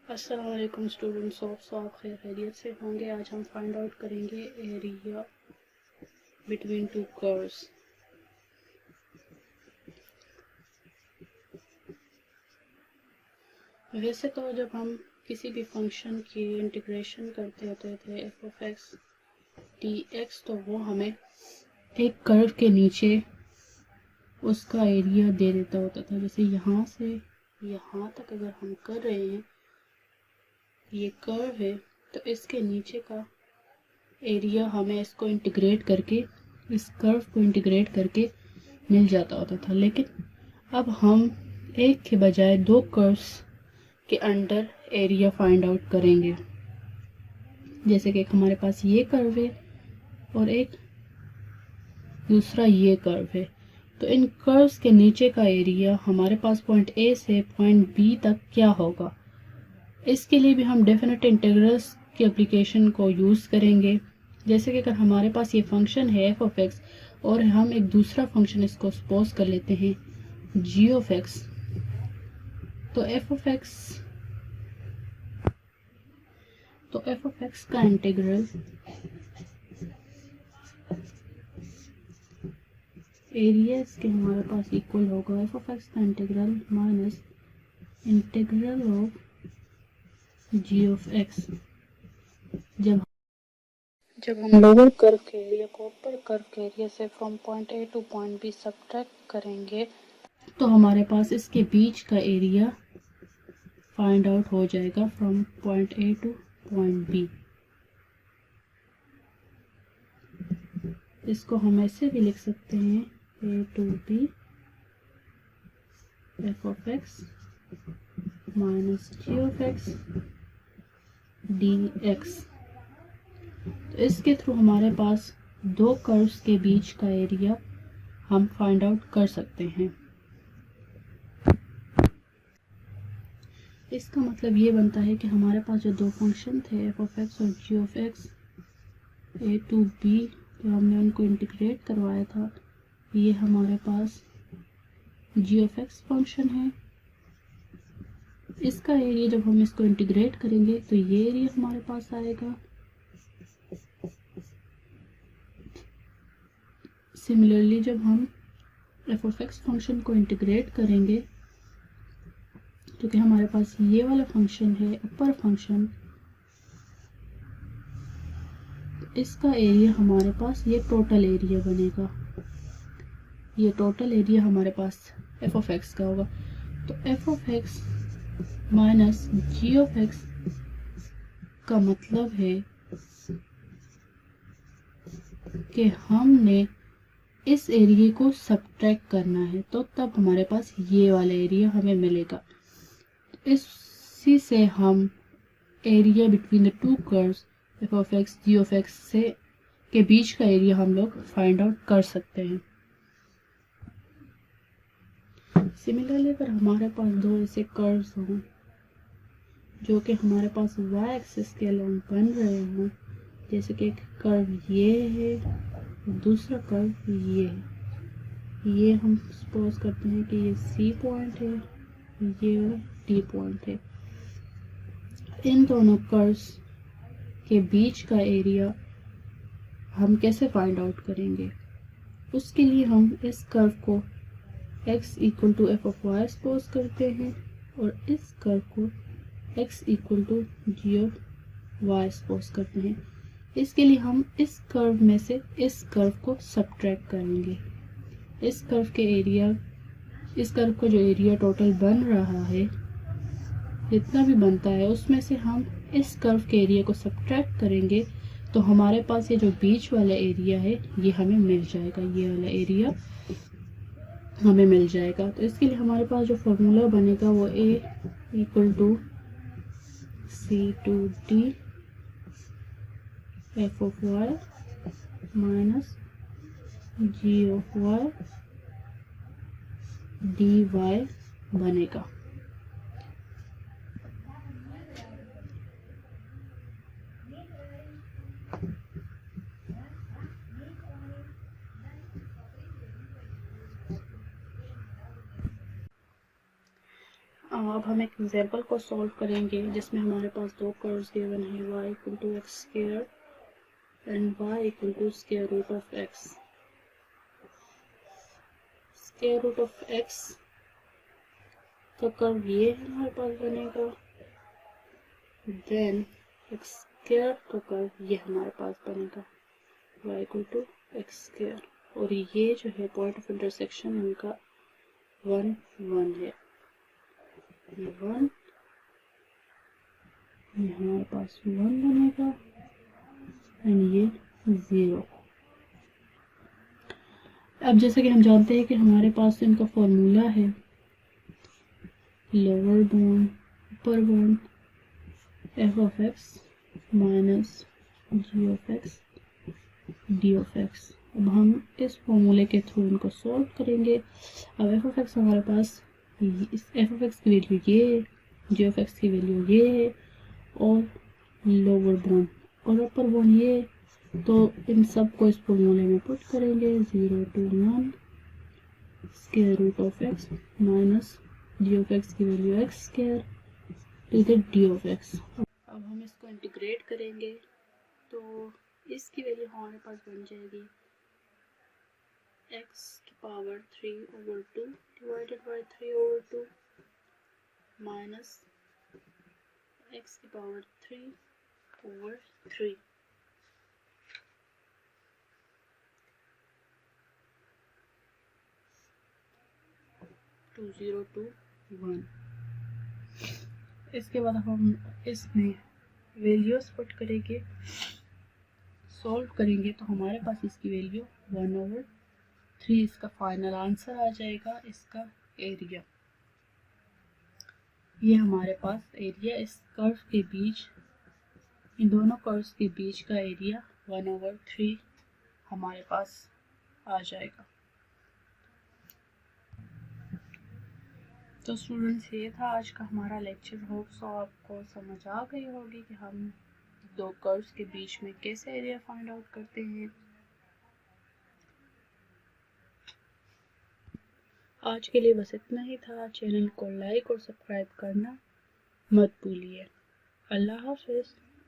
अस्सलाम वालेकुम students of सो आप खैरियत से होंगे। आज हम फाइंड आउट करेंगे एरिया बिटवीन टू कर्व्स। वैसे तो जब हम किसी भी फंक्शन की इंटीग्रेशन करते होते थे F of X D X, तो वो हमें एक कर्व के नीचे उसका एरिया दे देता होता था। जैसे यहाँ से यहाँ तक अगर हम कर रहे हैं, ये कर्व है, तो इसके नीचे का एरिया हमें इसको इंटीग्रेट करके, इस कर्व को इंटीग्रेट करके मिल जाता होता था। लेकिन अब हम एक के बजाय दो कर्व्स के अंडर एरिया फाइंड आउट करेंगे। जैसे कि एक हमारे पास ये कर्व है और एक दूसरा ये कर्व है, तो इन कर्व्स के नीचे का एरिया हमारे पास पॉइंट ए से पॉइंट बी तक क्या होगा। इसके लिए भी हम डेफिनेट इंटीग्रल्स की एप्लीकेशन को यूज़ करेंगे। जैसे कि अगर हमारे पास ये फंक्शन है एफ ऑफ एक्स और हम एक दूसरा फंक्शन इसको सपोज कर लेते हैं जी ऑफ एक्स, तो एफ ऑफ एक्स का इंटीग्रल एरिया इसके हमारे पास इक्वल होगा एफ ऑफ एक्स का integral minus integral of g of x. जब हम लोअर कर्व के एरिया को अपर कर्व के एरिया से from point A to point B subtract करेंगे, तो हमारे पास इसके बीच का एरिया फाइंड आउट हो जाएगा from point A to point B. इसको हम ऐसे भी लिख सकते हैं A to B F of x minus ji of X D X. तो इसके थ्रू हमारे पास दो कर्व्स के बीच का एरिया हम फाइंड आउट कर सकते हैं। इसका मतलब ये बनता है कि हमारे पास जो दो फंक्शन थे एफ ऑफ एक्स और G of X, A to B, जो हमने उनको इंटीग्रेट करवाया था, ये हमारे पास जी ऑफ एक्स फंक्शन है। इसका एरिया जब हम इसको इंटीग्रेट करेंगे तो ये एरिया हमारे पास आएगा। सिमिलरली जब हम एफ ऑफ एक्स फंक्शन को इंटीग्रेट करेंगे, क्योंकि हमारे पास ये वाला फंक्शन है अपर फंक्शन, इसका एरिया हमारे पास ये टोटल एरिया बनेगा। ये टोटल एरिया हमारे पास एफ ऑफ एक्स का होगा। तो f of x minus ji of x का मतलब है कि हमने इस एरिया को सब्ट्रैक्ट करना है, तो तब हमारे पास ये वाला एरिया हमें मिलेगा। इसी से हम area between the two curves f of x g of x से के बीच का एरिया हम लोग फाइंड आउट कर सकते हैं। सिमिलरली अगर हमारे पास दो ऐसे कर्व्स हों जो कि हमारे पास वाई एक्सिस के अलोंग बन रहे हों, जैसे कि एक कर्व ये है, दूसरा कर्व ये है, ये हम सपोज करते हैं कि ये सी पॉइंट है, ये डी पॉइंट है। इन दोनों कर्व्स के बीच का एरिया हम कैसे फाइंड आउट करेंगे? उसके लिए हम इस कर्व को x equal to f of y suppose करते हैं और इस कर्व को x equal to g of y suppose करते हैं। इसके लिए हम इस कर्व में से इस कर्व को सब्ट्रैक्ट करेंगे। इस कर्व का जो एरिया टोटल बन रहा है, जितना भी बनता है, उसमें से हम इस कर्व के एरिया को सब्ट्रैक्ट करेंगे, तो हमारे पास ये जो बीच वाला एरिया है ये हमें मिल जाएगा। ये वाला एरिया हमें मिल जाएगा। तो इसके लिए हमारे पास जो फॉर्मूला बनेगा वो A equal to C to D F of Y minus ji of Y D Y बनेगा। अब हम एक एग्जांपल को सॉल्व करेंगे जिसमें हमारे पास दो कर्व्स गिवन है, y equal to x square and y equal to square root of x. Square root of x का कर्व ये हमारे पास बनेगा, देन एक्स स्क्वायर का कर्व ये हमारे पास बनेगा, y equal to x square. और ये जो है पॉइंट ऑफ इंटरसेक्शन इनका 1 1 है, ये 1, ये हमारे पास 1 बनेगा एंड ये 0। अब जैसे कि हम जानते हैं कि हमारे पास इनका फॉर्मूला है lower bound upper bound f of x minus g of x d of x। अब हम इस फॉर्मूले के थ्रू इनको सॉल्व करेंगे। अब f ऑफ x हमारे पास, इस f ऑफ x की वैल्यू ये है, g ऑफ x की वैल्यू ये है और लोअर बाउंड और अपर बाउंड ये, तो इन सब को इस फॉर्मूले में पुट करेंगे। 0 to 1 square root of x minus g of x की value x square to the d of x। अब हम इसको इंटीग्रेट करेंगे तो इसकी वैल्यू हमारे पास बन जाएगी x की power 3/2 divided by 3/2 minus x की पावर 3/3। 0 to 1। इसके बाद हम इसमें वैल्यूज पुट करेंगे, सॉल्व करेंगे तो हमारे पास इसकी वैल्यू 1/3 इसका फाइनल आंसर आ जाएगा। इसका एरिया, ये हमारे पास एरिया इस कर्व के बीच, इन दोनों कर्व्स के बीच का एरिया 1/3 हमारे पास आ जाएगा। तो स्टूडेंट्स, ये था आज का हमारा लेक्चर। होप सो आपको समझ आ गई होगी कि हम दो कर्व्स के बीच में कैसे एरिया फाइंड आउट करते हैं। आज के लिए बस इतना ही था। चैनल को लाइक और सब्सक्राइब करना मत भूलिए। अल्लाह हाफिज़।